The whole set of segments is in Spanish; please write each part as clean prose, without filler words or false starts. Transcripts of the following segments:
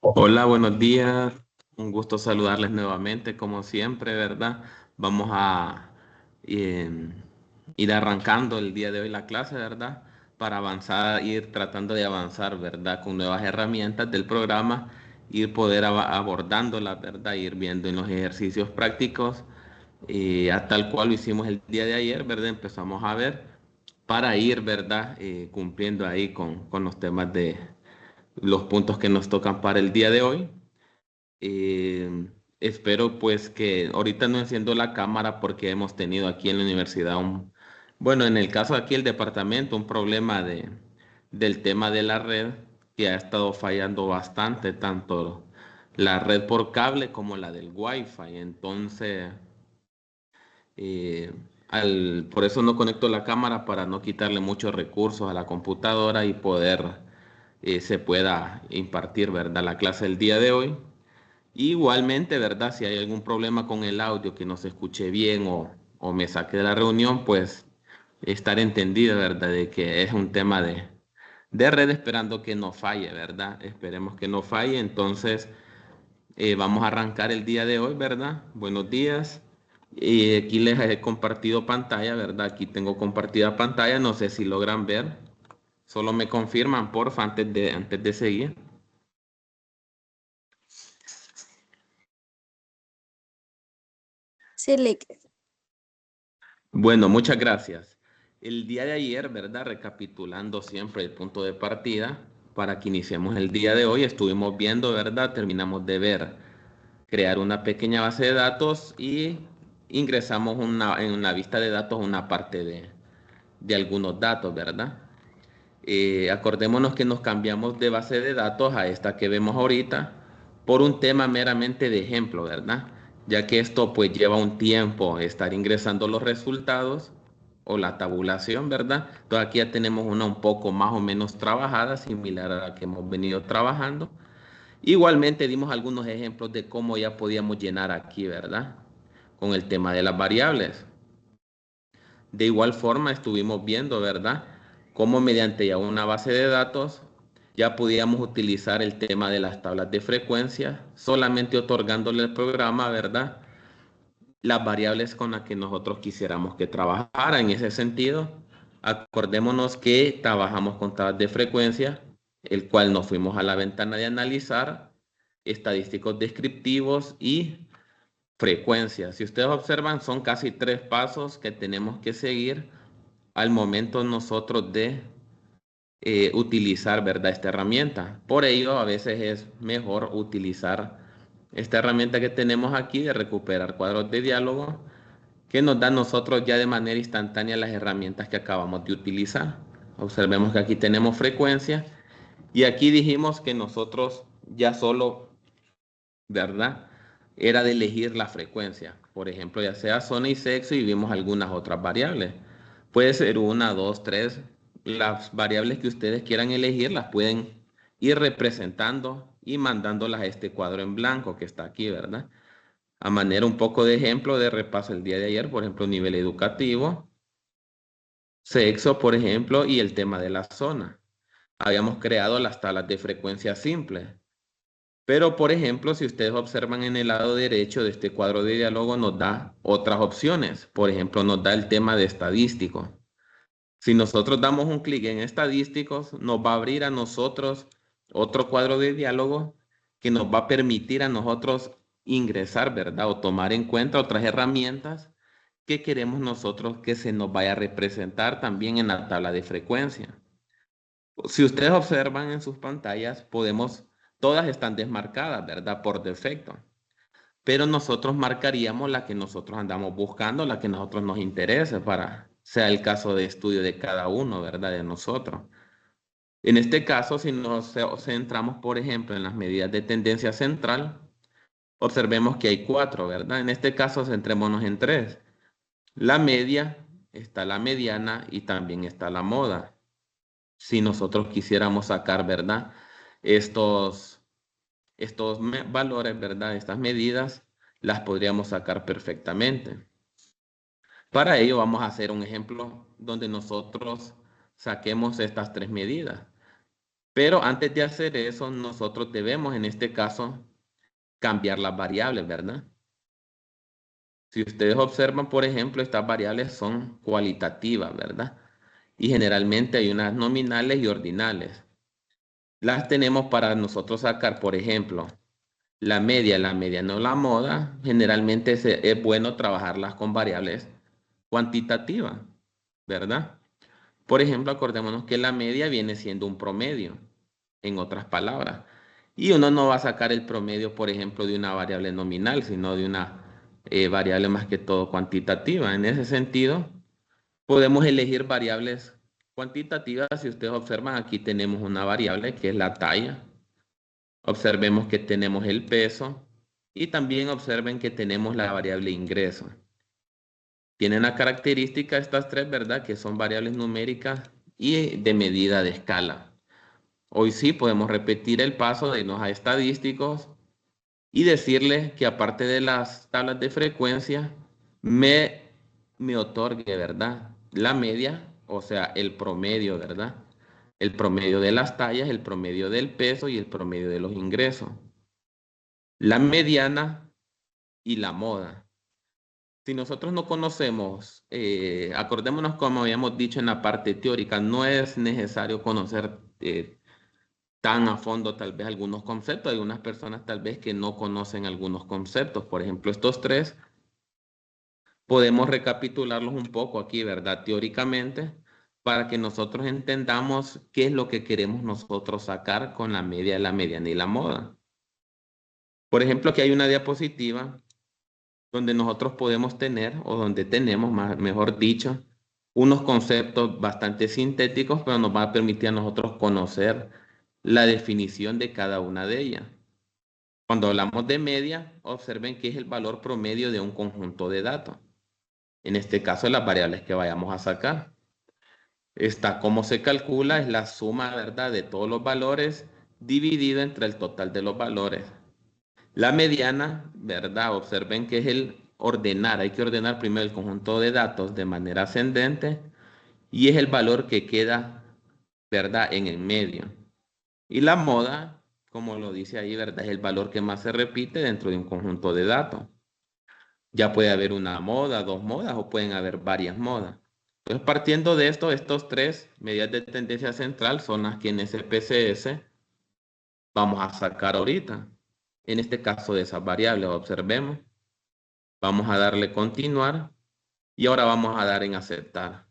Hola, buenos días. Un gusto saludarles nuevamente, como siempre, ¿verdad? Vamos a eh, ir arrancando el día de hoy la clase, ¿verdad? Para avanzar, ir tratando de avanzar, ¿verdad? Con nuevas herramientas del programa, ir poder abordándolas, ¿verdad? Ir viendo en los ejercicios prácticos, a tal cual lo hicimos el día de ayer, ¿verdad? Empezamos a ver para ir, ¿verdad? Cumpliendo ahí con los temas de los puntos que nos tocan para el día de hoy. Espero pues que ahorita no enciendo la cámara porque hemos tenido aquí en la universidad bueno, en el caso de aquí el departamento, un problema del tema de la red que ha estado fallando bastante, tanto la red por cable como la del Wi-Fi. Entonces, eh, por eso no conecto la cámara para no quitarle muchos recursos a la computadora y poder se pueda impartir, ¿verdad? La clase el día de hoy. Igualmente, ¿verdad? Si hay algún problema con el audio que no se escuche bien o me saque de la reunión, pues estar entendido, ¿verdad? De que es un tema de red esperando que no falle, ¿verdad? Esperemos que no falle. Entonces, vamos a arrancar el día de hoy, ¿verdad? Buenos días. Y aquí les he compartido pantalla, ¿verdad? Aquí tengo compartida pantalla. No sé si logran ver. Solo me confirman, porfa, antes de seguir. Select. Bueno, muchas gracias. El día de ayer, ¿verdad? Recapitulando siempre el punto de partida para que iniciemos el día de hoy, estuvimos viendo, ¿verdad? Terminamos de ver crear una pequeña base de datos y ingresamos en una vista de datos una parte de algunos datos, ¿verdad? Acordémonos que nos cambiamos de base de datos a esta que vemos ahorita por un tema meramente de ejemplo, ¿verdad? Ya que esto pues lleva un tiempo estar ingresando los resultados o la tabulación, ¿verdad? Entonces aquí ya tenemos una un poco más o menos trabajada, similar a la que hemos venido trabajando. Igualmente dimos algunos ejemplos de cómo ya podíamos llenar aquí, ¿verdad? Con el tema de las variables. De igual forma estuvimos viendo, ¿verdad? Cómo mediante ya una base de datos ya podíamos utilizar el tema de las tablas de frecuencia, solamente otorgándole al programa, ¿verdad? Las variables con las que nosotros quisiéramos que trabajara. En ese sentido, acordémonos que trabajamos con tablas de frecuencia, el cual nos fuimos a la ventana de analizar, estadísticos descriptivos y frecuencia. Si ustedes observan, son casi tres pasos que tenemos que seguir al momento nosotros de utilizar, ¿verdad? Esta herramienta. Por ello, a veces es mejor utilizar esta herramienta que tenemos aquí de recuperar cuadros de diálogo que nos da a nosotros ya de manera instantánea las herramientas que acabamos de utilizar. Observemos que aquí tenemos frecuencia y aquí dijimos que nosotros ya solo, ¿verdad? Era de elegir la frecuencia. Por ejemplo, ya sea zona y sexo y vimos algunas otras variables. Puede ser una, dos, tres. Las variables que ustedes quieran elegir las pueden ir representando y mandándolas a este cuadro en blanco que está aquí, ¿verdad? A manera un poco de ejemplo de repaso el día de ayer, por ejemplo, nivel educativo, sexo, por ejemplo, y el tema de la zona. Habíamos creado las tablas de frecuencia simples. Pero, por ejemplo, si ustedes observan en el lado derecho de este cuadro de diálogo, nos da otras opciones. Por ejemplo, nos da el tema de estadístico. Si nosotros damos un clic en estadísticos, nos va a abrir a nosotros otro cuadro de diálogo que nos va a permitir a nosotros ingresar, ¿verdad? O tomar en cuenta otras herramientas que queremos nosotros que se nos vaya a representar también en la tabla de frecuencia. Si ustedes observan en sus pantallas, todas están desmarcadas, ¿verdad? Por defecto. Pero nosotros marcaríamos la que nosotros andamos buscando, la que a nosotros nos interese para, sea el caso de estudio de cada uno, ¿verdad? De nosotros. En este caso, si nos centramos, por ejemplo, en las medidas de tendencia central, observemos que hay cuatro, ¿verdad? En este caso, centrémonos en tres. La media, está la mediana y también está la moda. Si nosotros quisiéramos sacar, ¿verdad? Estos, estos valores, ¿verdad? Estas medidas las podríamos sacar perfectamente. Para ello vamos a hacer un ejemplo donde nosotros saquemos estas tres medidas. Pero antes de hacer eso, nosotros debemos, en este caso, cambiar las variables, ¿verdad? Si ustedes observan, por ejemplo, estas variables son cualitativas, ¿verdad? Y generalmente hay unas nominales y ordinales. Las tenemos para nosotros sacar, por ejemplo, la media no la moda. Generalmente es bueno trabajarlas con variables cuantitativas, ¿verdad? Por ejemplo, acordémonos que la media viene siendo un promedio, en otras palabras. Y uno no va a sacar el promedio, por ejemplo, de una variable nominal, sino de una variable más que todo cuantitativa. En ese sentido, podemos elegir variables cuantitativas. Si ustedes observan, aquí tenemos una variable que es la talla. Observemos que tenemos el peso y también observen que tenemos la variable ingreso. Tienen la característica estas tres, ¿verdad? Que son variables numéricas y de medida de escala. Hoy sí podemos repetir el paso de irnos a estadísticos y decirles que aparte de las tablas de frecuencia, me otorgue, ¿verdad? La media, o sea, el promedio, ¿verdad? El promedio de las tallas, el promedio del peso y el promedio de los ingresos. La mediana y la moda. Si nosotros no conocemos, acordémonos como habíamos dicho en la parte teórica, no es necesario conocer tan a fondo tal vez algunos conceptos. Hay algunas personas tal vez que no conocen algunos conceptos. Por ejemplo, estos tres podemos recapitularlos un poco aquí, ¿verdad? Teóricamente, para que nosotros entendamos qué es lo que queremos nosotros sacar con la media, la mediana y la moda. Por ejemplo, aquí hay una diapositiva donde nosotros podemos tener, o donde tenemos, mejor dicho, unos conceptos bastante sintéticos, pero nos va a permitir a nosotros conocer la definición de cada una de ellas. Cuando hablamos de media, observen que es el valor promedio de un conjunto de datos. En este caso, las variables que vayamos a sacar. Esta, cómo se calcula, es la suma, ¿verdad?, de todos los valores dividido entre el total de los valores. La mediana, ¿verdad? Observen que es el ordenar. Hay que ordenar primero el conjunto de datos de manera ascendente y es el valor que queda, ¿verdad?, en el medio. Y la moda, como lo dice ahí, ¿verdad?, es el valor que más se repite dentro de un conjunto de datos. Ya puede haber una moda, dos modas o pueden haber varias modas. Entonces, partiendo de esto, estos tres medidas de tendencia central son las que en SPSS vamos a sacar ahorita. En este caso de esas variables, observemos. Vamos a darle continuar y ahora vamos a dar en aceptar.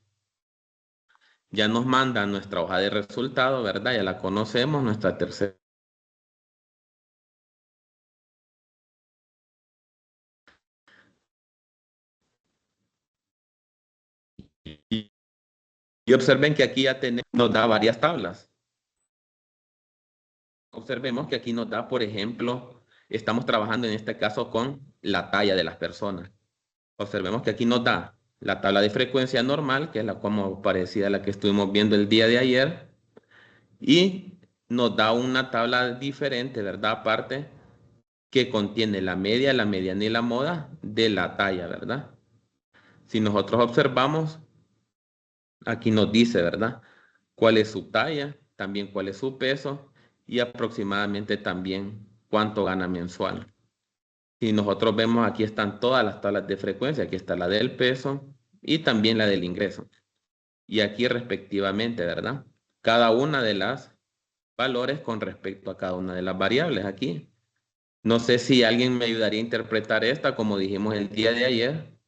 Ya nos manda nuestra hoja de resultado, ¿verdad? Ya la conocemos, nuestra tercera. Y observen que aquí ya tenemos, nos da varias tablas. Observemos que aquí nos da, por ejemplo, estamos trabajando en este caso con la talla de las personas. Observemos que aquí nos da la tabla de frecuencia normal, que es la como parecida a la que estuvimos viendo el día de ayer, y nos da una tabla diferente, ¿verdad? Aparte, que contiene la media, la mediana y la moda de la talla, ¿verdad? Si nosotros observamos, aquí nos dice, ¿verdad?, cuál es su talla, también cuál es su peso y aproximadamente también cuánto gana mensual. Si nosotros vemos, aquí están todas las tablas de frecuencia, aquí está la del peso y también la del ingreso. Y aquí respectivamente, ¿verdad? Cada una de las valores con respecto a cada una de las variables aquí. No sé si alguien me ayudaría a interpretar esta, como dijimos el día de ayer.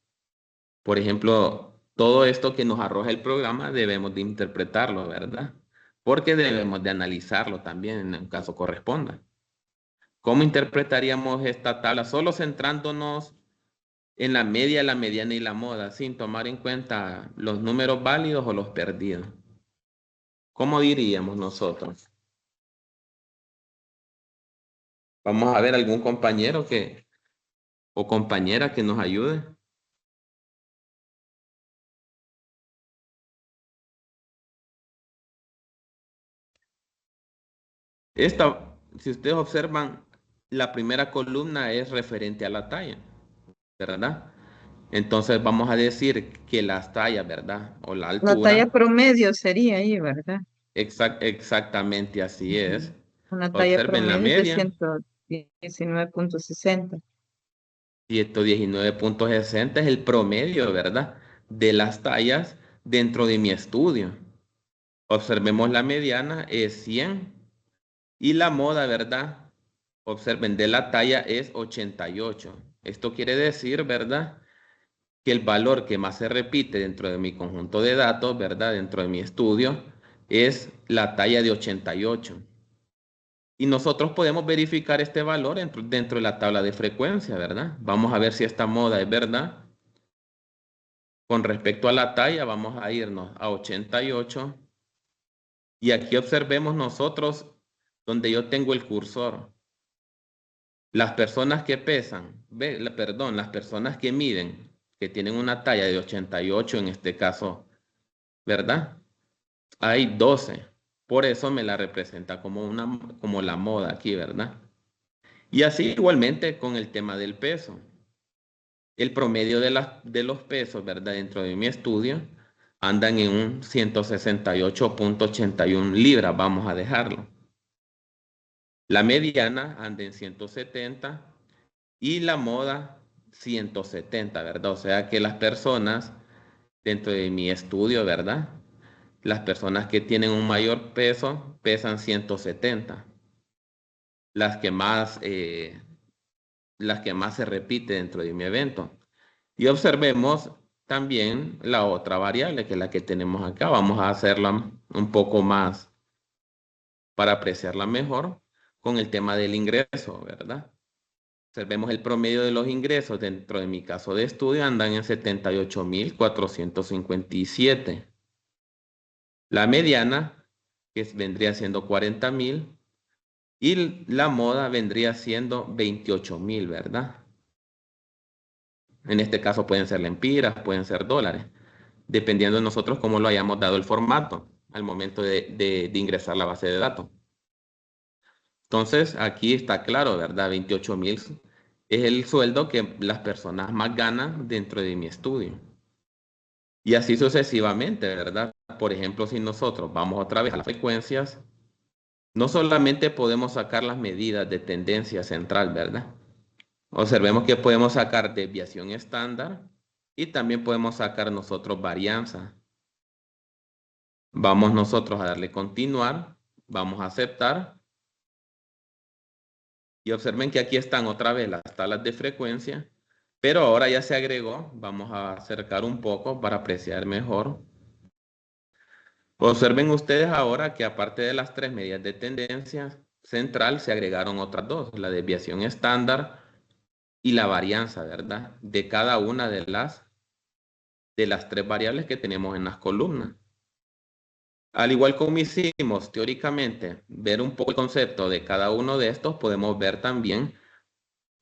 Por ejemplo, todo esto que nos arroja el programa debemos de interpretarlo, ¿verdad? Porque debemos de analizarlo también en el caso corresponda. ¿Cómo interpretaríamos esta tabla? Solo centrándonos en la media, la mediana y la moda, sin tomar en cuenta los números válidos o los perdidos. ¿Cómo diríamos nosotros? Vamos a ver algún compañero que o compañera que nos ayude. Esta, si ustedes observan, la primera columna es referente a la talla, ¿verdad? Entonces vamos a decir que las tallas, ¿verdad? O la La talla altura, promedio sería ahí, ¿verdad? Exactamente así Ujú. es. Una talla Observen la promedio es de media, 119,60. 119,60 es el promedio, ¿verdad? De las tallas dentro de mi estudio. Observemos la mediana es 100 y la moda, ¿verdad? Observen, de la talla es 88. Esto quiere decir, ¿verdad? Que el valor que más se repite dentro de mi conjunto de datos, ¿verdad? Dentro de mi estudio, es la talla de 88. Y nosotros podemos verificar este valor dentro de la tabla de frecuencia, ¿verdad? Vamos a ver si esta moda es verdad. Con respecto a la talla, vamos a irnos a 88. Y aquí observemos nosotros donde yo tengo el cursor. Las personas que pesan, perdón, las personas que miden, que tienen una talla de 88 en este caso, ¿verdad? Hay 12. Por eso me la representa como la moda aquí, ¿verdad? Y así igualmente con el tema del peso. El promedio de los pesos, ¿verdad? Dentro de mi estudio andan en un 168,81 libras, vamos a dejarlo. La mediana anda en 170 y la moda 170, ¿verdad? O sea que las personas dentro de mi estudio, ¿verdad? Las personas que tienen un mayor peso pesan 170. Las que más, eh, las que más se repite dentro de mi evento. Y observemos también la otra variable, que es la que tenemos acá. Vamos a hacerla un poco más para apreciarla mejor con el tema del ingreso, ¿verdad? Observemos el promedio de los ingresos dentro de mi caso de estudio andan en 78,457. La mediana, vendría siendo 40,000, y la moda vendría siendo 28,000, ¿verdad? En este caso pueden ser lempiras, pueden ser dólares, dependiendo de nosotros cómo lo hayamos dado el formato al momento de ingresar la base de datos. Entonces, aquí está claro, ¿verdad? 28,000 es el sueldo que las personas más ganan dentro de mi estudio. Y así sucesivamente, ¿verdad? Por ejemplo, si nosotros vamos otra vez a las frecuencias, no solamente podemos sacar las medidas de tendencia central, ¿verdad? Observemos que podemos sacar desviación estándar y también podemos sacar nosotros varianza. Vamos nosotros a darle continuar, vamos a aceptar y observen que aquí están otra vez las tablas de frecuencia, pero ahora ya se agregó, vamos a acercar un poco para apreciar mejor. Observen ustedes ahora que aparte de las tres medidas de tendencia central se agregaron otras dos, la desviación estándar y la varianza, ¿verdad? De cada una de las tres variables que tenemos en las columnas. Al igual como hicimos teóricamente ver un poco el concepto de cada uno de estos, podemos ver también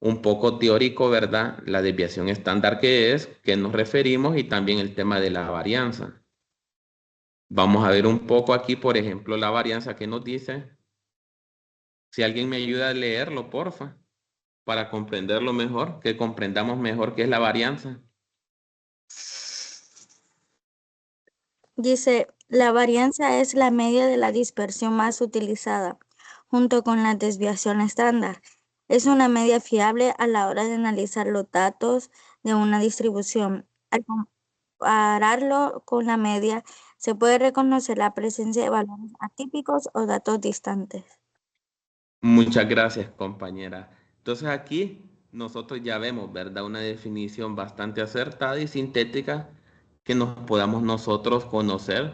un poco teórico, ¿verdad? La desviación estándar que es, que nos referimos y también el tema de la varianza. Vamos a ver un poco aquí, por ejemplo, la varianza que nos dice. Si alguien me ayuda a leerlo, porfa, para comprenderlo mejor, que comprendamos mejor qué es la varianza. Dice, la varianza es la media de la dispersión más utilizada, junto con la desviación estándar. Es una media fiable a la hora de analizar los datos de una distribución. Al compararlo con la media, se puede reconocer la presencia de valores atípicos o datos distantes. Muchas gracias, compañera. Entonces aquí nosotros ya vemos, ¿verdad? Una definición bastante acertada y sintética que nos podamos nosotros conocer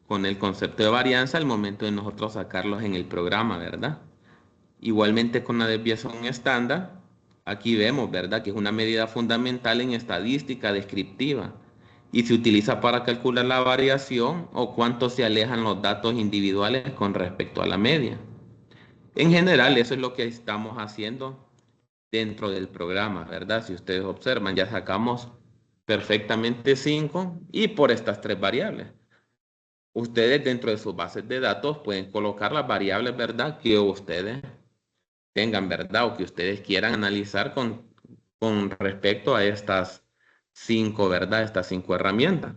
con el concepto de varianza al momento de nosotros sacarlos en el programa, ¿verdad? Igualmente con la desviación estándar, aquí vemos, ¿verdad? Que es una medida fundamental en estadística descriptiva y se utiliza para calcular la variación o cuánto se alejan los datos individuales con respecto a la media. En general, eso es lo que estamos haciendo dentro del programa, ¿verdad? Si ustedes observan, ya sacamos perfectamente 5 y por estas tres variables. Ustedes dentro de sus bases de datos pueden colocar las variables, ¿verdad? Que ustedes tengan, ¿verdad? O que ustedes quieran analizar con respecto a estas 5, ¿verdad? Estas 5 herramientas.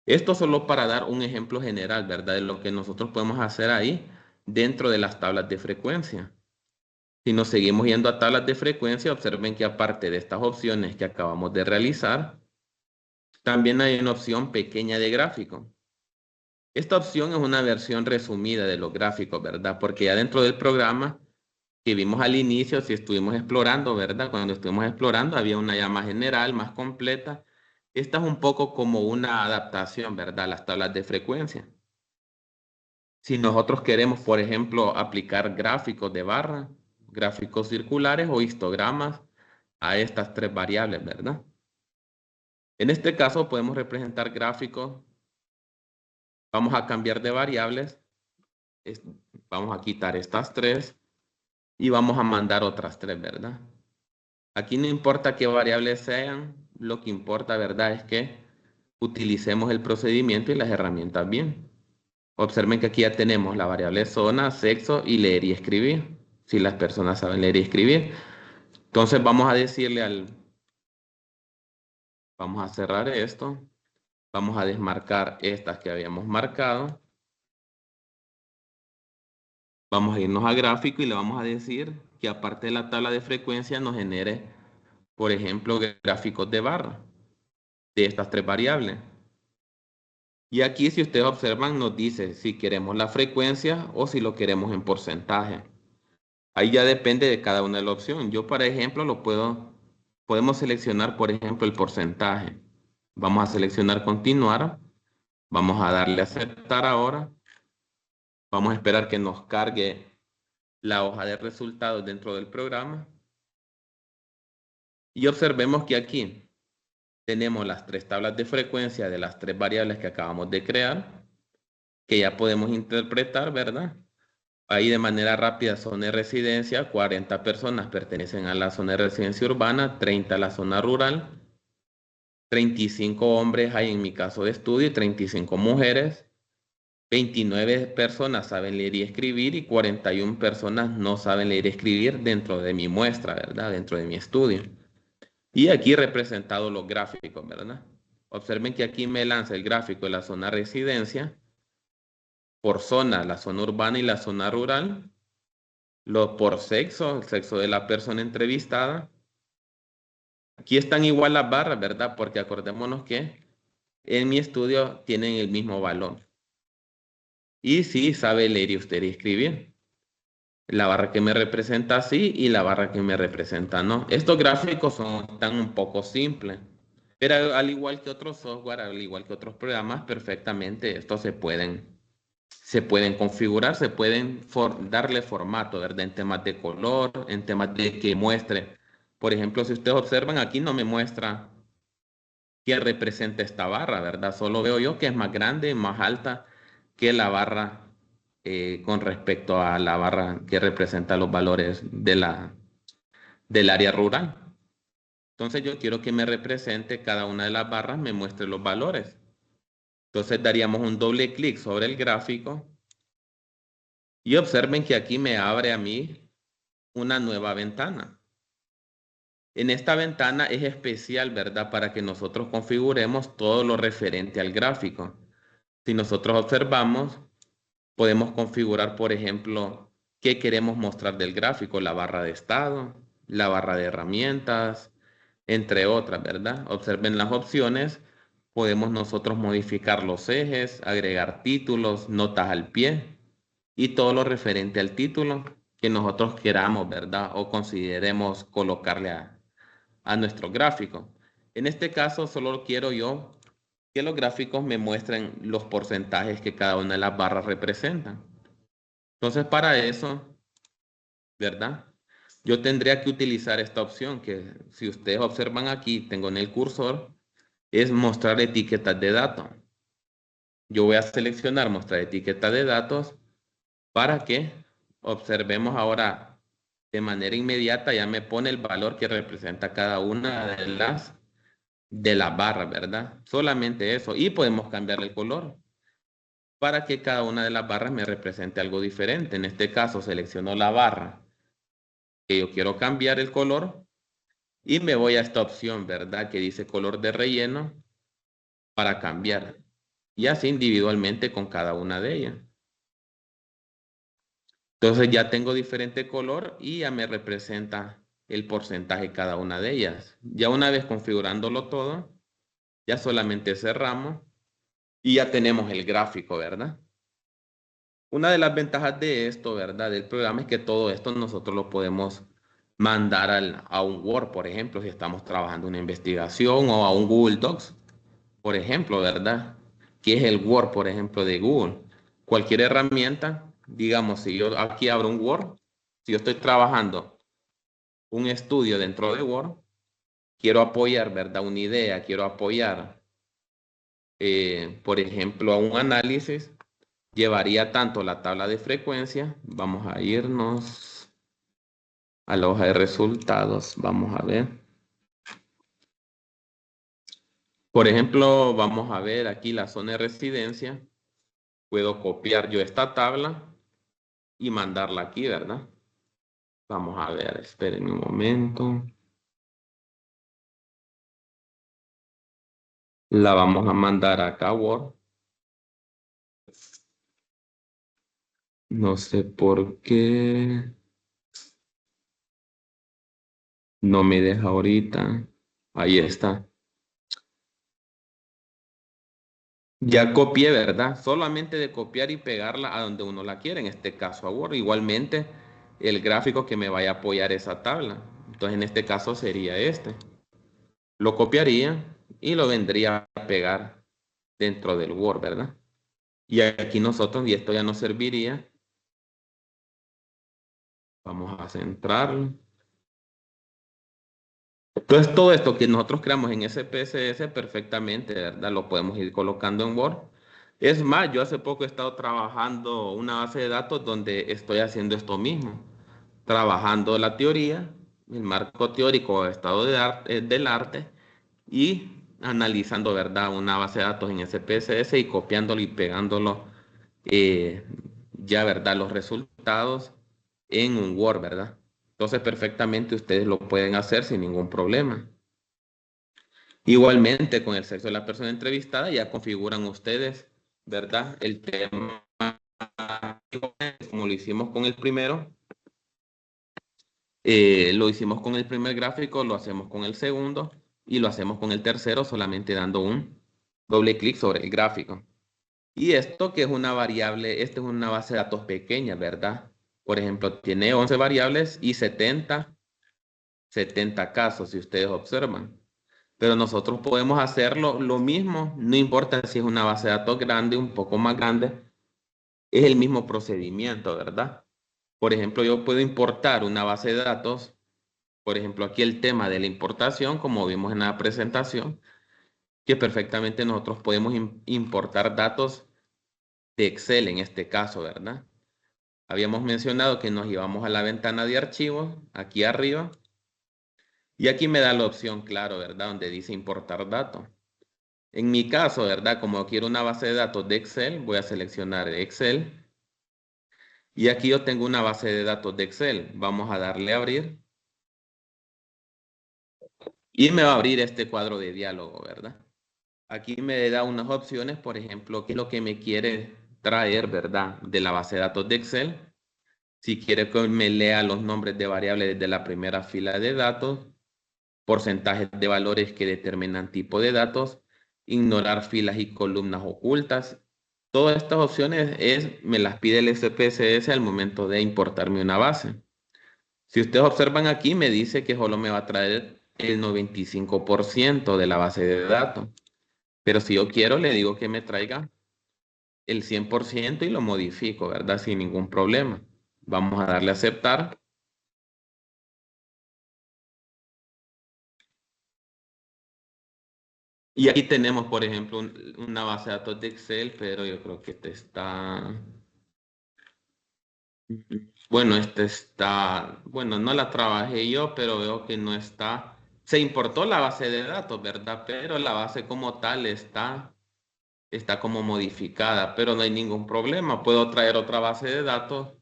Esto solo para dar un ejemplo general, ¿verdad? De lo que nosotros podemos hacer ahí dentro de las tablas de frecuencia. Si nos seguimos yendo a tablas de frecuencia, observen que aparte de estas opciones que acabamos de realizar, también hay una opción pequeña de gráfico. Esta opción es una versión resumida de los gráficos, ¿verdad? Porque ya dentro del programa que vimos al inicio, si estuvimos explorando, ¿verdad? Cuando estuvimos explorando había una ya más general, más completa. Esta es un poco como una adaptación, ¿verdad? A las tablas de frecuencia. Si nosotros queremos, por ejemplo, aplicar gráficos de barra, gráficos circulares o histogramas a estas tres variables, ¿verdad? En este caso podemos representar gráficos. Vamos a cambiar de variables. Vamos a quitar estas tres y vamos a mandar otras tres, ¿verdad? Aquí no importa qué variables sean, lo que importa, ¿verdad? Es que utilicemos el procedimiento y las herramientas bien. Observen que aquí ya tenemos la variable zona, sexo y leer y escribir. Si las personas saben leer y escribir. Entonces vamos a decirle vamos a cerrar esto. Vamos a desmarcar estas que habíamos marcado. Vamos a irnos a gráfico y le vamos a decir que aparte de la tabla de frecuencia nos genere, por ejemplo, gráficos de barra de estas tres variables. Y aquí, si ustedes observan, nos dice si queremos la frecuencia o si lo queremos en porcentaje. Ahí ya depende de cada una de las opciones. Yo, por ejemplo, podemos seleccionar, por ejemplo, el porcentaje. Vamos a seleccionar continuar. Vamos a darle a aceptar ahora. Vamos a esperar que nos cargue la hoja de resultados dentro del programa. Y observemos que aquí tenemos las tres tablas de frecuencia de las tres variables que acabamos de crear, que ya podemos interpretar, ¿verdad? Ahí de manera rápida, zona de residencia, 40 personas pertenecen a la zona de residencia urbana, 30 a la zona rural, 35 hombres hay en mi caso de estudio y 35 mujeres, 29 personas saben leer y escribir y 41 personas no saben leer y escribir dentro de mi muestra, ¿verdad? Dentro de mi estudio. Y aquí representado los gráficos, ¿verdad? Observen que aquí me lanza el gráfico de la zona residencia, por zona, la zona urbana y la zona rural, por sexo, el sexo de la persona entrevistada. Aquí están igual las barras, ¿verdad? Porque acordémonos que en mi estudio tienen el mismo valor. Y sí, sabe leer y usted escribir. La barra que me representa sí y la barra que me representa no. Estos gráficos están un poco simples. Pero al igual que otros software, al igual que otros programas, perfectamente estos se pueden configurar, se pueden darle formato, ¿verdad? En temas de color, en temas de que muestre. Por ejemplo, si ustedes observan, aquí no me muestra qué representa esta barra, ¿verdad? Solo veo yo que es más grande, más alta que la barra con respecto a la barra que representa los valores del área rural. Entonces yo quiero que me represente cada una de las barras, me muestre los valores. Entonces daríamos un doble clic sobre el gráfico y observen que aquí me abre a mí una nueva ventana. En esta ventana es especial, ¿verdad? Para que nosotros configuremos todo lo referente al gráfico. Si nosotros observamos, podemos configurar, por ejemplo, qué queremos mostrar del gráfico, la barra de estado, la barra de herramientas, entre otras, ¿verdad? Observen las opciones. Podemos nosotros modificar los ejes, agregar títulos, notas al pie y todo lo referente al título que nosotros queramos, ¿verdad? O consideremos colocarle a nuestro gráfico. En este caso, solo quiero yo que los gráficos me muestren los porcentajes que cada una de las barras representan. Entonces, para eso, ¿verdad? Yo tendría que utilizar esta opción que, si ustedes observan aquí, tengo en el cursor, es mostrar etiquetas de datos. Yo voy a seleccionar mostrar etiqueta de datos para que observemos ahora de manera inmediata, ya me pone el valor que representa cada una de las barras, ¿verdad? Solamente eso. Y podemos cambiar el color para que cada una de las barras me represente algo diferente. En este caso selecciono la barra que yo quiero cambiar el color y me voy a esta opción, ¿verdad? Que dice color de relleno para cambiar. y así individualmente con cada una de ellas. Entonces ya tengo diferente color y ya me representa el porcentaje de cada una de ellas. Ya una vez configurándolo todo, ya solamente cerramos y ya tenemos el gráfico, ¿verdad? Una de las ventajas de esto, ¿verdad? Del programa es que todo esto nosotros lo podemos mandar a un Word, por ejemplo, si estamos trabajando una investigación o a un Google Docs, por ejemplo, ¿verdad? ¿Qué es el Word, por ejemplo, de Google? Cualquier herramienta, digamos, si yo aquí abro un Word, si yo estoy trabajando un estudio dentro de Word, quiero apoyar, ¿verdad? Una idea, quiero apoyar, por ejemplo, a un análisis, llevaría tanto la tabla de frecuencia, vamos a irnos a la hoja de resultados, vamos a ver. Por ejemplo, vamos a ver aquí la zona de residencia. Puedo copiar yo esta tabla y mandarla aquí, ¿verdad? Vamos a ver, esperen un momento. La vamos a mandar acá a Word. No sé por qué no me deja ahorita. Ahí está. Ya copié, ¿verdad? Solamente de copiar y pegarla a donde uno la quiere, en este caso a Word. Igualmente, el gráfico que me vaya a apoyar esa tabla. Entonces, en este caso sería este. Lo copiaría y lo vendría a pegar dentro del Word, ¿verdad? Y aquí nosotros, y esto ya nos serviría, vamos a centrarlo. Entonces, todo esto que nosotros creamos en SPSS perfectamente, ¿verdad? Lo podemos ir colocando en Word. Es más, yo hace poco he estado trabajando una base de datos donde estoy haciendo esto mismo, trabajando la teoría, el marco teórico estado del arte y analizando, ¿verdad? Una base de datos en SPSS y copiándolo y pegándolo, eh, ya, ¿verdad? Los resultados en un Word, ¿verdad? Entonces, perfectamente ustedes lo pueden hacer sin ningún problema. Igualmente, con el sexo de la persona entrevistada, ya configuran ustedes, ¿verdad? El tema, como lo hicimos con el primero, lo hicimos con el primer gráfico, lo hacemos con el segundo y lo hacemos con el tercero, solamente dando un doble clic sobre el gráfico. Y esto que es una variable, esta es una base de datos pequeña, ¿verdad? Por ejemplo, tiene 11 variables y 70 casos, si ustedes observan. Pero nosotros podemos hacerlo lo mismo, no importa si es una base de datos grande, un poco más grande, es el mismo procedimiento, ¿verdad? Por ejemplo, yo puedo importar una base de datos, por ejemplo, aquí el tema de la importación, como vimos en la presentación, que perfectamente nosotros podemos importar datos de Excel en este caso, ¿verdad? Habíamos mencionado que nos íbamos a la ventana de archivos, aquí arriba, y aquí me da la opción, claro, ¿verdad? Donde dice importar datos. En mi caso, ¿verdad? Como quiero una base de datos de Excel, voy a seleccionar Excel. Y aquí yo tengo una base de datos de Excel. Vamos a darle a abrir. Y me va a abrir este cuadro de diálogo, ¿verdad? Aquí me da unas opciones, por ejemplo, qué es lo que me quiere traer, ¿verdad? De la base de datos de Excel. Si quiere que me lea los nombres de variables desde la primera fila de datos, porcentajes de valores que determinan tipo de datos, ignorar filas y columnas ocultas. Todas estas opciones me las pide el SPSS al momento de importarme una base. Si ustedes observan aquí, me dice que solo me va a traer el 95% de la base de datos. Pero si yo quiero, le digo que me traiga el 100% y lo modifico, ¿verdad? Sin ningún problema. Vamos a darle a aceptar. Y aquí tenemos, por ejemplo, una base de datos de Excel, pero yo creo que este está... Bueno, este está... Bueno, no la trabajé yo, pero veo que no está... Se importó la base de datos, ¿verdad? Pero la base como tal está como modificada, pero no hay ningún problema. Puedo traer otra base de datos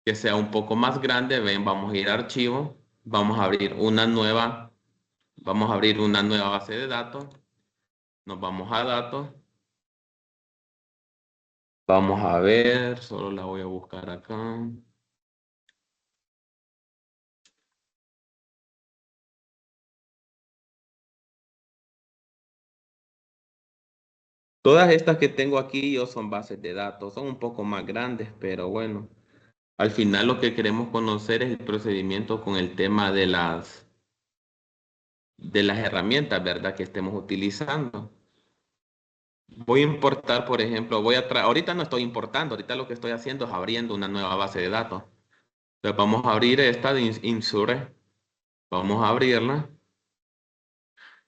que sea un poco más grande. Ven, vamos a ir a archivo, vamos a abrir una nueva base de datos, nos vamos a datos Vamos a ver, solo la voy a buscar acá. Todas estas que tengo aquí yo son bases de datos, son un poco más grandes, pero bueno, al final lo que queremos conocer es el procedimiento con el tema de las herramientas, ¿verdad? Que estemos utilizando. Voy a importar, por ejemplo, ahorita no estoy importando, ahorita lo que estoy haciendo es abriendo una nueva base de datos. Entonces vamos a abrir esta de Insure, vamos a abrirla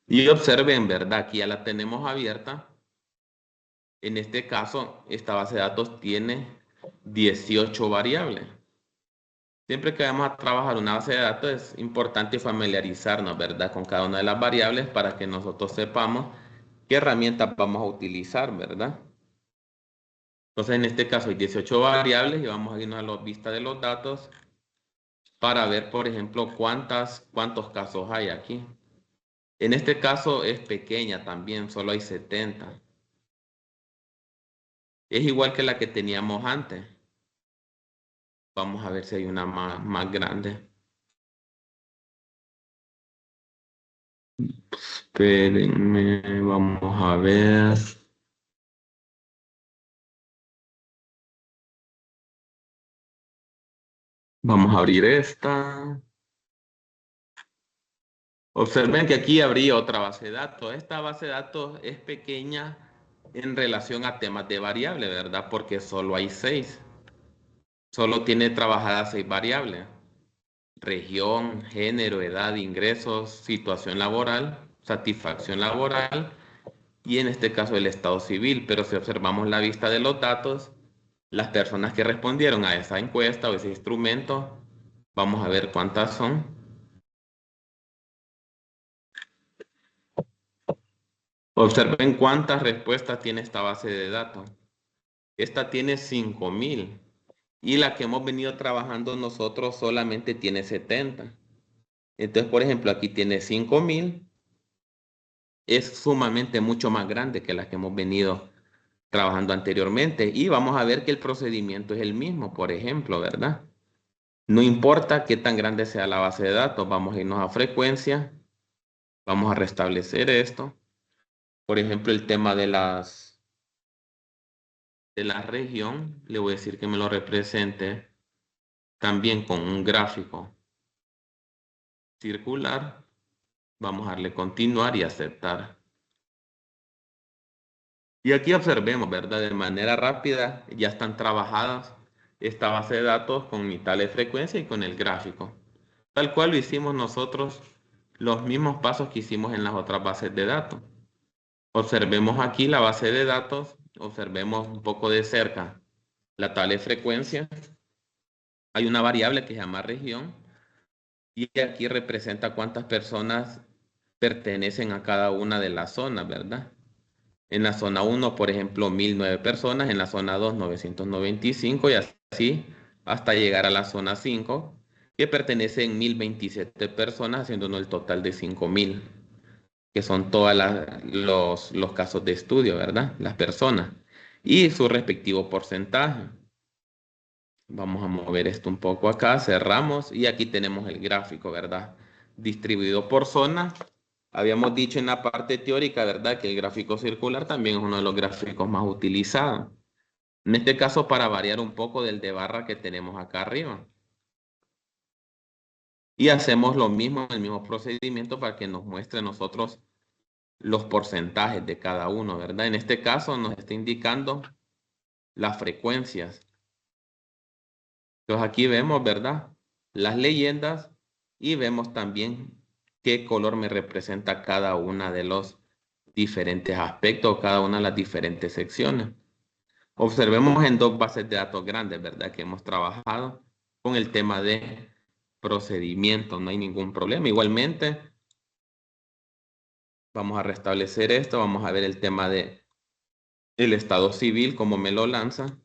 y observen, ¿verdad? Aquí ya la tenemos abierta. En este caso, esta base de datos tiene 18 variables. Siempre que vamos a trabajar una base de datos es importante familiarizarnos, ¿verdad? Con cada una de las variables para que nosotros sepamos qué herramientas vamos a utilizar, ¿verdad? Entonces, en este caso hay 18 variables y vamos a irnos a la vista de los datos para ver, por ejemplo, cuántos casos hay aquí. En este caso es pequeña también, solo hay 70. Es igual que la que teníamos antes. Vamos a ver si hay una más grande. Espérenme, vamos a ver. Vamos a abrir esta. Observen que aquí habría otra base de datos. Esta base de datos es pequeña en relación a temas de variable, ¿verdad? Porque solo hay 6. Solo tiene trabajadas 6 variables. Región, género, edad, ingresos, situación laboral, satisfacción laboral y en este caso el estado civil. Pero si observamos la vista de los datos, las personas que respondieron a esa encuesta o ese instrumento, vamos a ver cuántas son. Observen cuántas respuestas tiene esta base de datos. Esta tiene 5,000 y la que hemos venido trabajando nosotros solamente tiene 70. Entonces, por ejemplo, aquí tiene 5,000. Es sumamente mucho más grande que la que hemos venido trabajando anteriormente. Y vamos a ver que el procedimiento es el mismo, por ejemplo, ¿verdad? No importa qué tan grande sea la base de datos, vamos a irnos a frecuencia, vamos a restablecer esto. Por ejemplo, el tema de la región, le voy a decir que me lo represente también con un gráfico circular. Vamos a darle continuar y aceptar. Y aquí observemos, ¿verdad? De manera rápida ya están trabajadas esta base de datos con mi tal de frecuencia y con el gráfico. Tal cual lo hicimos nosotros, los mismos pasos que hicimos en las otras bases de datos. Observemos aquí la base de datos, observemos un poco de cerca la tabla de frecuencia. Hay una variable que se llama región y aquí representa cuántas personas pertenecen a cada una de las zonas, ¿verdad? En la zona 1, por ejemplo, 1,009 personas, en la zona 2, 995 y así hasta llegar a la zona 5, que pertenecen 1,027 personas, haciéndonos el total de 5,000, que son todos los casos de estudio, ¿verdad? Las personas y su respectivo porcentaje. Vamos a mover esto un poco acá, cerramos y aquí tenemos el gráfico, ¿verdad? Distribuido por zona. Habíamos dicho en la parte teórica, ¿verdad? Que el gráfico circular también es uno de los gráficos más utilizados. En este caso, para variar un poco del de barra que tenemos acá arriba. Y hacemos lo mismo, el mismo procedimiento para que nos muestre a nosotros los porcentajes de cada uno, ¿verdad? En este caso nos está indicando las frecuencias. Entonces aquí vemos, ¿verdad? Las leyendas y vemos también qué color me representa cada una de los diferentes aspectos, cada una de las diferentes secciones. Observemos en dos bases de datos grandes, ¿verdad? Que hemos trabajado con el tema de procedimiento, no hay ningún problema. Igualmente, vamos a restablecer esto, vamos a ver el tema de el estado civil, cómo me lo lanza,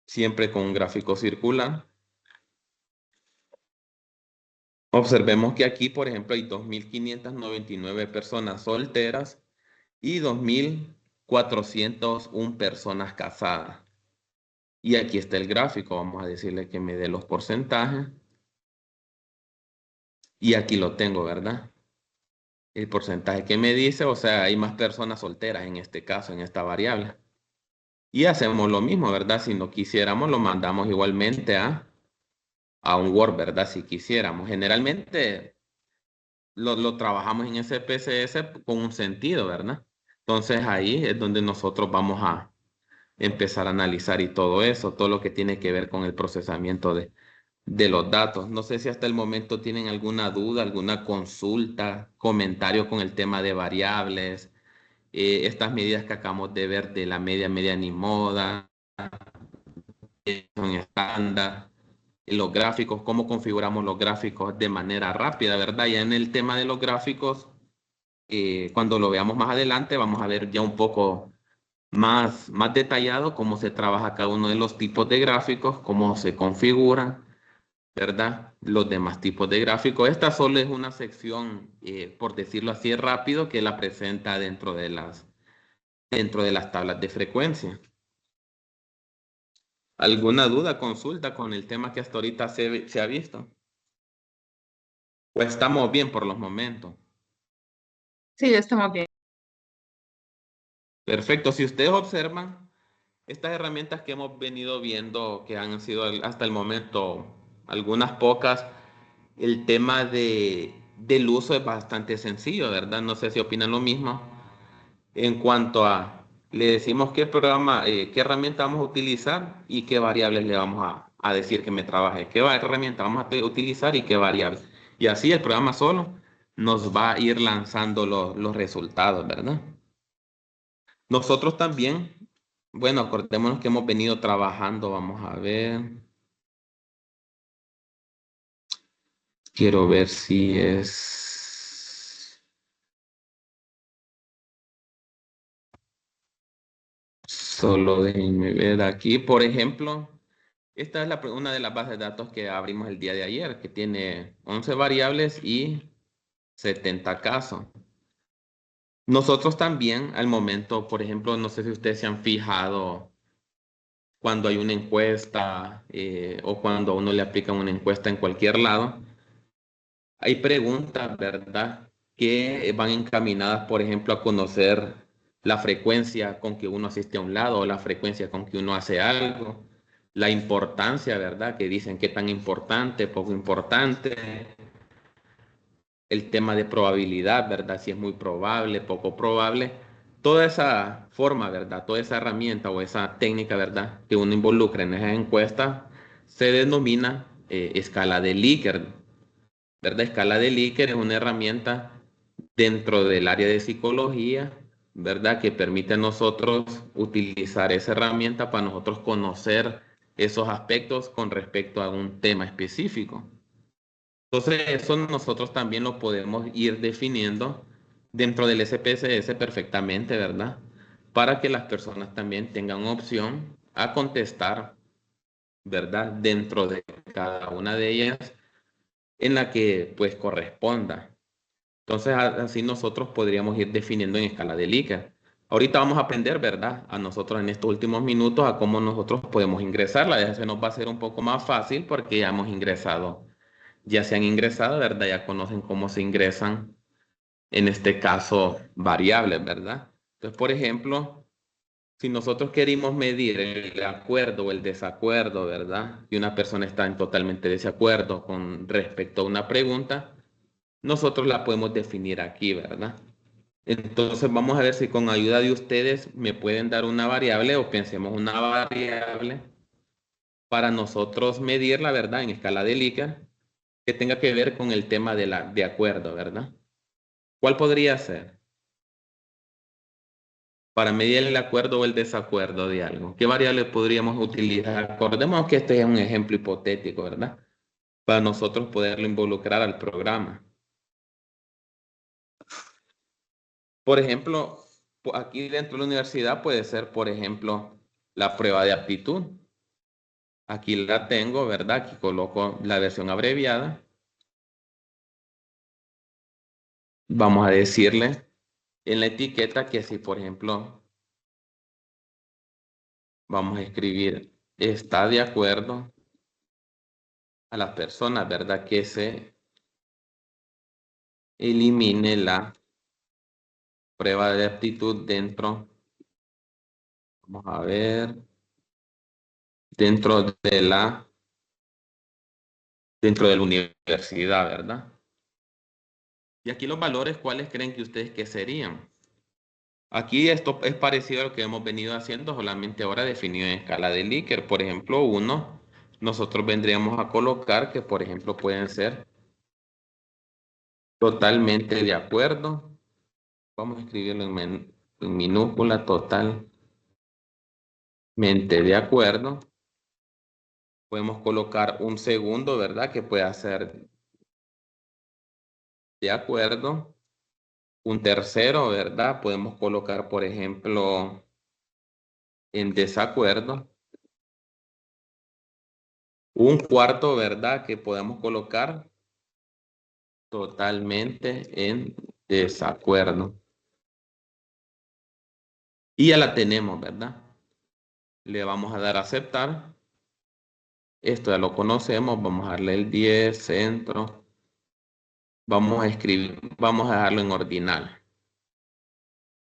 siempre con un gráfico circular. Observemos que aquí, por ejemplo, hay 2,599 personas solteras y 401 personas casadas. Y aquí está el gráfico, vamos a decirle que me dé los porcentajes. Y aquí lo tengo, ¿verdad? El porcentaje que me dice, o sea, hay más personas solteras en este caso, en esta variable. Y hacemos lo mismo, ¿verdad? Si no quisiéramos, lo mandamos igualmente a un Word, ¿verdad? Si quisiéramos. Generalmente lo trabajamos en SPSS con un sentido, ¿verdad? Entonces ahí es donde nosotros vamos a empezar a analizar y todo eso, todo lo que tiene que ver con el procesamiento de los datos. No sé si hasta el momento tienen alguna duda, alguna consulta, comentario con el tema de variables, estas medidas que acabamos de ver de la media ni moda, son estándar, los gráficos, cómo configuramos los gráficos de manera rápida, ¿verdad? Ya en el tema de los gráficos, cuando lo veamos más adelante, vamos a ver ya un poco más detallado cómo se trabaja cada uno de los tipos de gráficos, cómo se configuran, ¿verdad? Los demás tipos de gráficos. Esta solo es una sección, por decirlo así, rápido, que la presenta dentro de las tablas de frecuencia. ¿Alguna duda, consulta con el tema que hasta ahorita se ha visto? ¿O estamos bien por los momentos? Sí, estamos bien. Perfecto. Si ustedes observan, estas herramientas que hemos venido viendo, que han sido hasta el momento algunas pocas, el tema del uso es bastante sencillo, ¿verdad? No sé si opinan lo mismo. En cuanto a, le decimos qué programa, qué herramienta vamos a utilizar y qué variables le vamos a decir que me trabaje, qué herramienta vamos a utilizar y qué variables. Y así el programa solo nos va a ir lanzando los resultados, ¿verdad? Nosotros también, bueno, acordémonos que hemos venido trabajando, vamos a ver. Quiero ver si es solo déjenme ver aquí. Por ejemplo, esta es una de las bases de datos que abrimos el día de ayer, que tiene 11 variables y 70 casos. Nosotros también, al momento, por ejemplo, no sé si ustedes se han fijado cuando hay una encuesta o cuando a uno le aplican una encuesta en cualquier lado, hay preguntas, ¿verdad? Que van encaminadas, por ejemplo, a conocer la frecuencia con que uno asiste a un lado o la frecuencia con que uno hace algo, la importancia, ¿verdad? Que dicen qué tan importante, poco importante, el tema de probabilidad, ¿verdad? Si es muy probable, poco probable. Toda esa forma, ¿verdad? Toda esa herramienta o esa técnica, ¿verdad? Que uno involucra en esa encuesta se denomina escala de Likert, ¿verdad? Escala de Likert es una herramienta dentro del área de psicología, ¿verdad? Que permite a nosotros utilizar esa herramienta para nosotros conocer esos aspectos con respecto a un tema específico. Entonces, eso nosotros también lo podemos ir definiendo dentro del SPSS perfectamente, ¿verdad? Para que las personas también tengan opción a contestar, ¿verdad? Dentro de cada una de ellas en la que pues corresponda. Entonces, así nosotros podríamos ir definiendo en escala de Likert. Ahorita vamos a aprender, ¿verdad? A nosotros en estos últimos minutos a cómo nosotros podemos ingresarla. Ya se nos va a hacer un poco más fácil porque ya hemos ingresado, ya se han ingresado, ¿verdad? Ya conocen cómo se ingresan, en este caso, variables, ¿verdad? Entonces, por ejemplo, si nosotros queremos medir el acuerdo o el desacuerdo, ¿verdad? Y una persona está en totalmente desacuerdo con respecto a una pregunta, nosotros la podemos definir aquí, ¿verdad? Entonces vamos a ver si con ayuda de ustedes me pueden dar una variable o pensemos una variable para nosotros medir la verdad en escala de Likert que tenga que ver con el tema de acuerdo, ¿verdad? ¿Cuál podría ser? Para medir el acuerdo o el desacuerdo de algo. ¿Qué variable podríamos utilizar? Acordemos que este es un ejemplo hipotético, ¿verdad? Para nosotros poderlo involucrar al programa. Por ejemplo, aquí dentro de la universidad puede ser, por ejemplo, la prueba de aptitud. Aquí la tengo, ¿verdad? Aquí coloco la versión abreviada. Vamos a decirle en la etiqueta que si, por ejemplo, Vamos a escribir, está de acuerdo a las personas, ¿verdad? Que se elimine la prueba de aptitud dentro, vamos a ver, dentro de la universidad, ¿verdad? Y aquí los valores, ¿cuáles creen que ustedes que serían? Aquí esto es parecido a lo que hemos venido haciendo, solamente ahora definido en escala de Likert. Por ejemplo, uno, nosotros vendríamos a colocar que, por ejemplo, pueden ser totalmente de acuerdo. Vamos a escribirlo en minúscula, totalmente de acuerdo. Podemos colocar un segundo, ¿verdad? Que pueda ser de acuerdo. Un tercero, ¿verdad? Podemos colocar, por ejemplo, en desacuerdo. Un cuarto, ¿verdad? Que podemos colocar totalmente en desacuerdo. Y ya la tenemos, ¿verdad? Le vamos a dar a aceptar. Esto ya lo conocemos. Vamos a darle el 10, centro. Vamos a escribir, vamos a dejarlo en ordinal.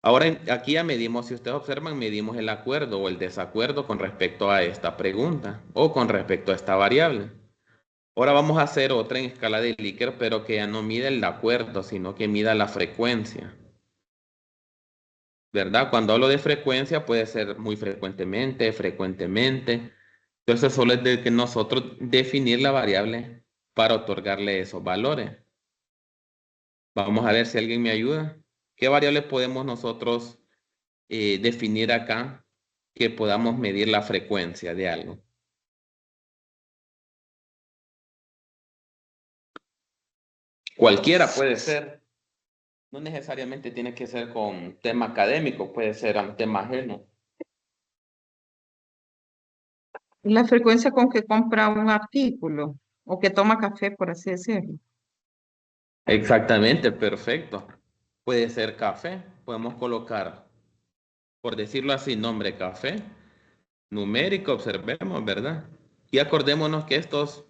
Ahora aquí ya medimos, si ustedes observan, medimos el acuerdo o el desacuerdo con respecto a esta pregunta o con respecto a esta variable. Ahora vamos a hacer otra en escala de Likert, pero que ya no mide el acuerdo, sino que mida la frecuencia. ¿Verdad? Cuando hablo de frecuencia puede ser muy frecuentemente, frecuentemente. Entonces solo es de que nosotros definir la variable para otorgarle esos valores. Vamos a ver si alguien me ayuda. ¿Qué variables podemos nosotros definir acá que podamos medir la frecuencia de algo? Cualquiera puede ser. No necesariamente tiene que ser con tema académico, puede ser un tema ajeno. La frecuencia con que compra un artículo o que toma café, por así decirlo. Exactamente, perfecto. Puede ser café. Podemos colocar, por decirlo así, nombre café. Numérico, observemos, ¿verdad? Y acordémonos que estos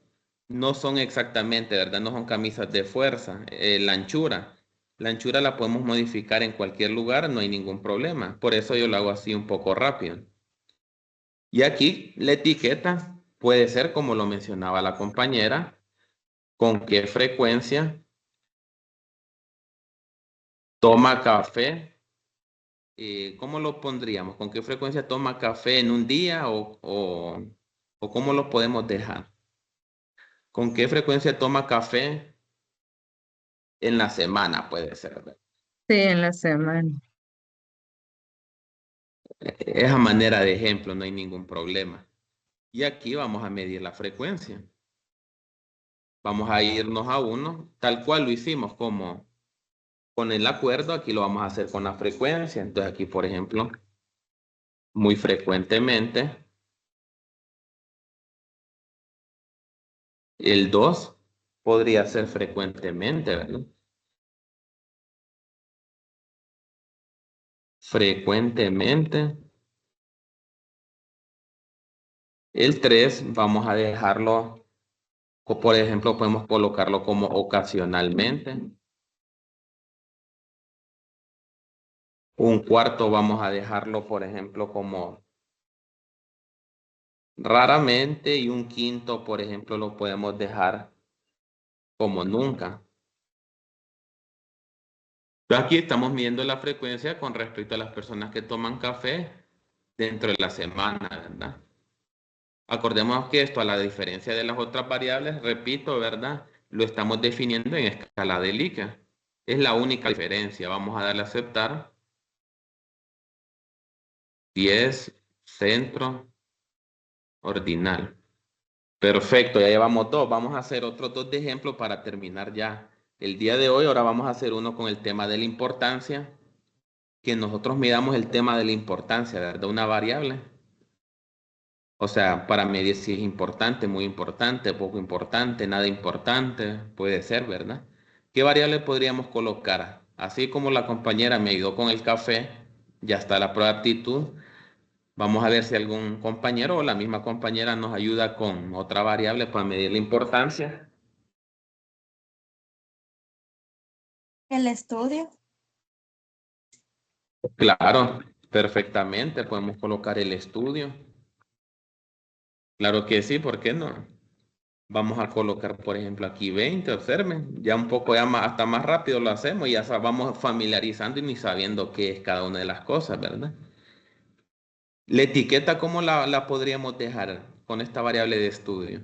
no son exactamente, ¿verdad? No son camisas de fuerza. La anchura. La anchura la podemos modificar en cualquier lugar, no hay ningún problema. Por eso yo lo hago así un poco rápido. Y aquí la etiqueta puede ser, como lo mencionaba la compañera, con qué frecuencia toma café. ¿Cómo lo pondríamos? ¿Con qué frecuencia toma café en un día o cómo lo podemos dejar? ¿Con qué frecuencia toma café en la semana? Puede ser, ¿verdad? Sí, en la semana. Esa manera de ejemplo, no hay ningún problema. Y aquí vamos a medir la frecuencia. Vamos a irnos a uno, tal cual lo hicimos como con el acuerdo, aquí lo vamos a hacer con la frecuencia. Entonces aquí, por ejemplo, muy frecuentemente, el 2 podría ser frecuentemente, ¿verdad? Frecuentemente. El 3 vamos a dejarlo, o por ejemplo, podemos colocarlo como ocasionalmente. Un cuarto vamos a dejarlo, por ejemplo, como raramente. Y un quinto, por ejemplo, lo podemos dejar como nunca. Aquí estamos midiendo la frecuencia con respecto a las personas que toman café dentro de la semana, ¿verdad? Acordémonos que esto, a la diferencia de las otras variables, repito, ¿verdad? Lo estamos definiendo en escala de Likert. Es la única diferencia. Vamos a darle a aceptar. 10, centro, ordinal. Perfecto, ya llevamos dos. Vamos a hacer otros dos de ejemplo para terminar ya el día de hoy. Ahora vamos a hacer uno con el tema de la importancia. Que nosotros midamos el tema de la importancia, ¿verdad? Una variable. O sea, para medir si es importante, muy importante, poco importante, nada importante, puede ser, ¿verdad? ¿Qué variable podríamos colocar? Así como la compañera me ayudó con el café, ya está la prueba de aptitud. Vamos a ver si algún compañero o la misma compañera nos ayuda con otra variable para medir la importancia. El estudio. Claro, perfectamente. Podemos colocar el estudio. Claro que sí, ¿por qué no? Vamos a colocar, por ejemplo, aquí 20, observen. Ya un poco ya más, hasta más rápido lo hacemos y ya vamos familiarizando y ni sabiendo qué es cada una de las cosas, ¿verdad? La etiqueta, ¿cómo la podríamos dejar con esta variable de estudio?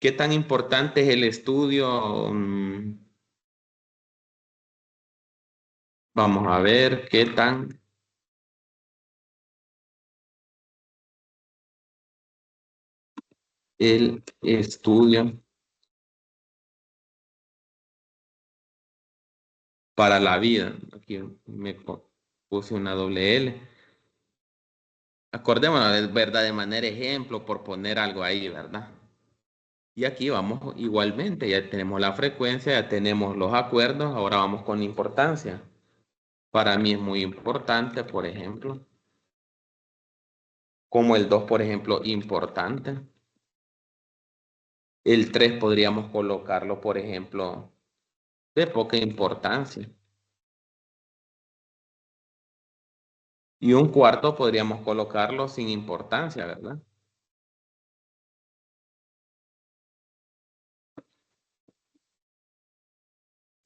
¿Qué tan importante es el estudio? Vamos a ver qué tan el estudio para la vida. Aquí puse una doble L. Acordémonos, es verdad, de manera ejemplo, por poner algo ahí, ¿verdad? Y aquí vamos igualmente, ya tenemos la frecuencia, ya tenemos los acuerdos, ahora vamos con importancia. Para mí es muy importante, por ejemplo, como el 2, por ejemplo, importante. El 3 podríamos colocarlo, por ejemplo, de poca importancia. Y un cuarto podríamos colocarlo sin importancia, ¿verdad?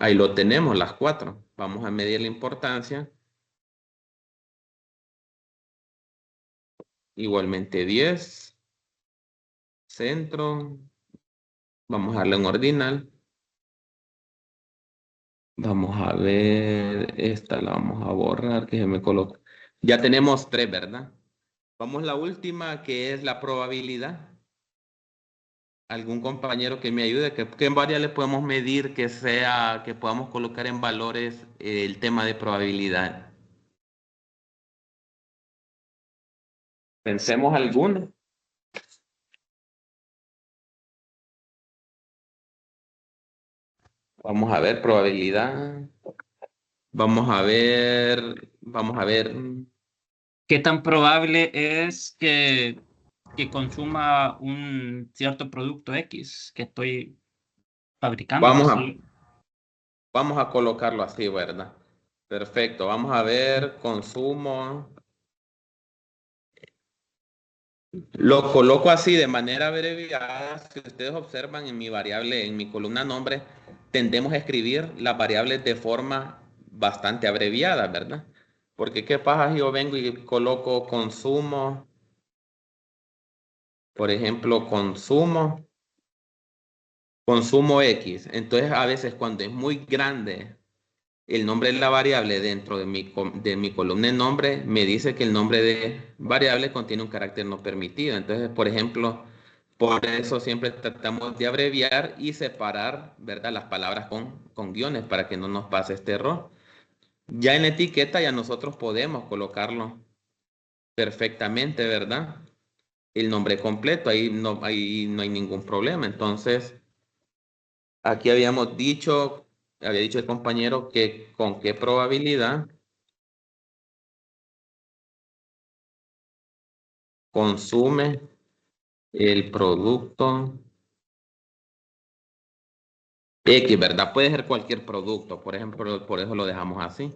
Ahí lo tenemos, las 4. Vamos a medir la importancia. Igualmente 10. Centro. Vamos a darle un ordinal. Vamos a ver, esta la vamos a borrar, que se me coloca. Ya tenemos 3, ¿verdad? Vamos a la última, que es la probabilidad. ¿Algún compañero que me ayude? ¿Qué variable podemos medir que podamos colocar en valores el tema de probabilidad? Pensemos alguno. Vamos a ver, probabilidad. Vamos a ver. ¿Qué tan probable es que consuma un cierto producto X que estoy fabricando? Vamos a colocarlo así, ¿verdad? Perfecto. Vamos a ver consumo. Lo coloco así de manera abreviada. Si ustedes observan en mi variable, en mi columna nombre, tendemos a escribir las variables de forma bastante abreviada, ¿verdad? Porque ¿qué pasa si yo vengo y coloco consumo? Por ejemplo, consumo X. Entonces, a veces cuando es muy grande el nombre de la variable dentro de mi columna de nombre, me dice que el nombre de variable contiene un carácter no permitido. Entonces, por ejemplo, por eso siempre tratamos de abreviar y separar, ¿verdad?, las palabras con guiones para que no nos pase este error. Ya en la etiqueta ya nosotros podemos colocarlo perfectamente, ¿verdad? El nombre completo, ahí no hay ningún problema. Entonces, aquí había dicho el compañero que con qué probabilidad consume el producto X, ¿verdad? Puede ser cualquier producto, por ejemplo, por eso lo dejamos así.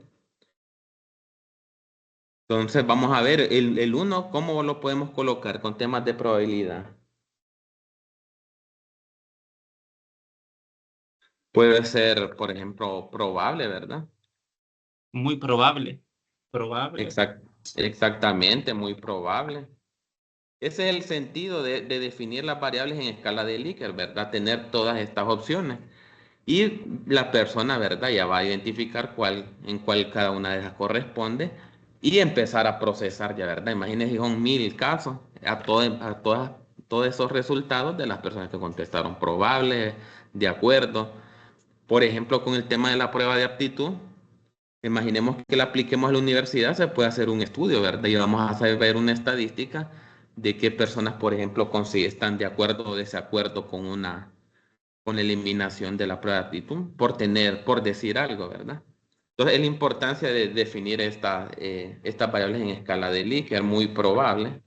Entonces, vamos a ver, el 1, ¿cómo lo podemos colocar con temas de probabilidad? Puede ser, por ejemplo, probable, ¿verdad? Muy probable. Probable. Exactamente, muy probable. Ese es el sentido de definir las variables en escala de Likert, ¿verdad? Tener todas estas opciones. Y la persona, ¿verdad? Ya va a identificar en cuál cada una de esas corresponde y empezar a procesar ya, ¿verdad? Imagínense, son 1000 casos todos esos resultados de las personas que contestaron probable, de acuerdo. Por ejemplo, con el tema de la prueba de aptitud, imaginemos que la apliquemos a la universidad, se puede hacer un estudio, ¿verdad? Y vamos a saber una estadística de qué personas, por ejemplo, están de acuerdo o desacuerdo con la eliminación de la prueba de aptitud, por decir algo, ¿verdad? Entonces, es la importancia de definir estas variables en escala de Likert, muy probable.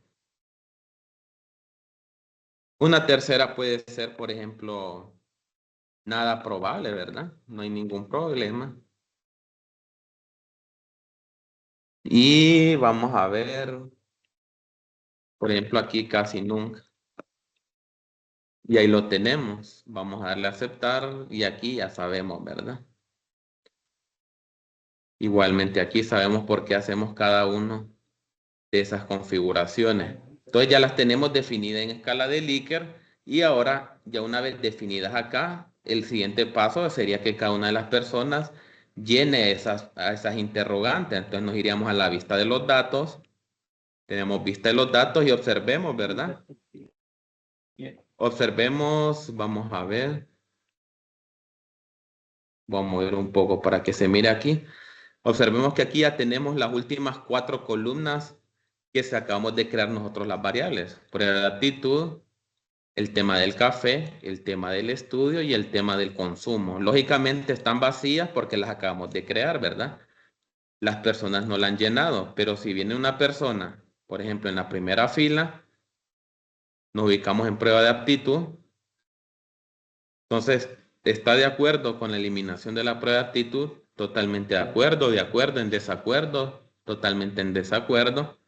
Una tercera puede ser, por ejemplo, nada probable, ¿verdad? No hay ningún problema. Y vamos a ver, por ejemplo, aquí casi nunca. Y ahí lo tenemos. Vamos a darle a aceptar y aquí ya sabemos, ¿verdad? Igualmente aquí sabemos por qué hacemos cada uno de esas configuraciones. Entonces ya las tenemos definidas en escala de Likert y ahora ya una vez definidas acá, el siguiente paso sería que cada una de las personas llene a esas interrogantes. Entonces nos iríamos a la vista de los datos. Tenemos vista de los datos y observemos, ¿verdad? Observemos, vamos a ver. Vamos a mover un poco para que se mire aquí. Observemos que aquí ya tenemos las últimas 4 columnas que acabamos de crear nosotros las variables. Prueba de aptitud, el tema del café, el tema del estudio y el tema del consumo. Lógicamente están vacías porque las acabamos de crear, ¿verdad? Las personas no la han llenado, pero si viene una persona, por ejemplo, en la primera fila, nos ubicamos en prueba de aptitud. Entonces, ¿está de acuerdo con la eliminación de la prueba de aptitud? Totalmente de acuerdo, en desacuerdo, totalmente en desacuerdo.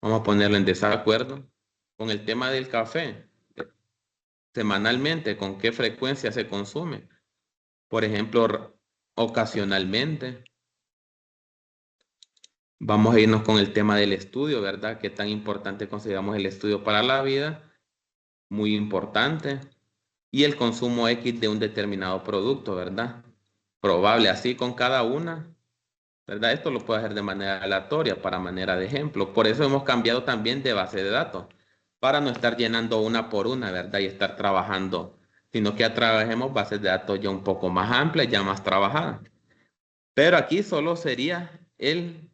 Vamos a ponerlo en desacuerdo. Con el tema del café, semanalmente, ¿con qué frecuencia se consume? Por ejemplo, ocasionalmente. Vamos a irnos con el tema del estudio, ¿verdad? ¿Qué tan importante consideramos el estudio para la vida? Muy importante. Y el consumo X de un determinado producto, ¿verdad? Probable, así con cada una, ¿verdad? Esto lo puedo hacer de manera aleatoria, para manera de ejemplo. Por eso hemos cambiado también de base de datos, para no estar llenando una por una, ¿verdad? Y estar trabajando, sino que trabajemos bases de datos ya un poco más amplias, ya más trabajadas. Pero aquí solo sería el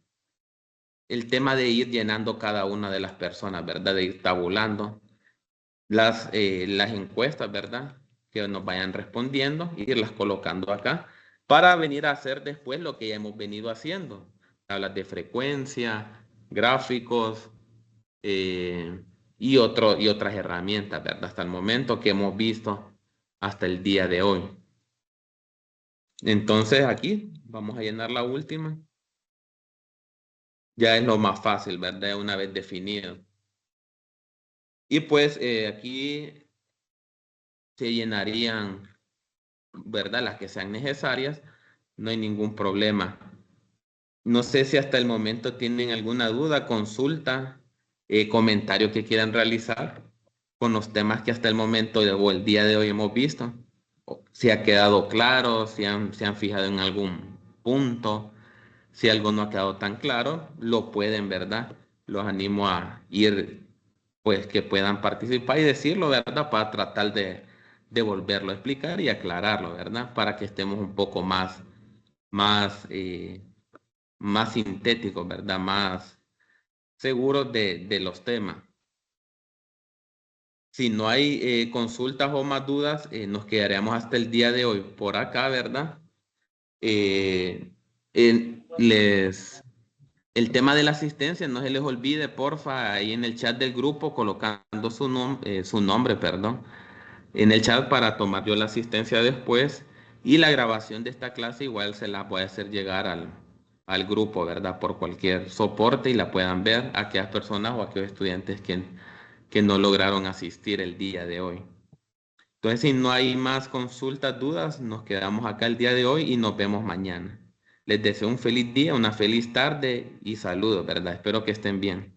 tema de ir llenando cada una de las personas, ¿verdad? De ir tabulando las encuestas, ¿verdad? Que nos vayan respondiendo, irlas colocando acá para venir a hacer después lo que ya hemos venido haciendo. Tablas de frecuencia, gráficos y otras herramientas, ¿verdad? Hasta el momento que hemos visto hasta el día de hoy. Entonces aquí vamos a llenar la última. Ya es lo más fácil, ¿verdad? Una vez definido. Y pues aquí se llenarían, ¿verdad? Las que sean necesarias, no hay ningún problema. No sé si hasta el momento tienen alguna duda, consulta, comentario que quieran realizar con los temas que hasta el momento o el día de hoy hemos visto. Si ha quedado claro, se han fijado en algún punto, si algo no ha quedado tan claro, lo pueden, ¿verdad? Los animo a ir, pues que puedan participar y decirlo, ¿verdad? Para tratar de volverlo a explicar y aclararlo, ¿verdad? Para que estemos un poco más sintéticos, ¿verdad? Más seguros de los temas. Si no hay consultas o más dudas, nos quedaremos hasta el día de hoy por acá, ¿verdad? El tema de la asistencia, no se les olvide, porfa, ahí en el chat del grupo, colocando su nombre, perdón, en el chat para tomar yo la asistencia después. Y la grabación de esta clase igual se la voy a hacer llegar al grupo, ¿verdad? Por cualquier soporte y la puedan ver a aquellas personas o a aquellos estudiantes que no lograron asistir el día de hoy. Entonces, si no hay más consultas, dudas, nos quedamos acá el día de hoy y nos vemos mañana. Les deseo un feliz día, una feliz tarde y saludos, ¿verdad? Espero que estén bien.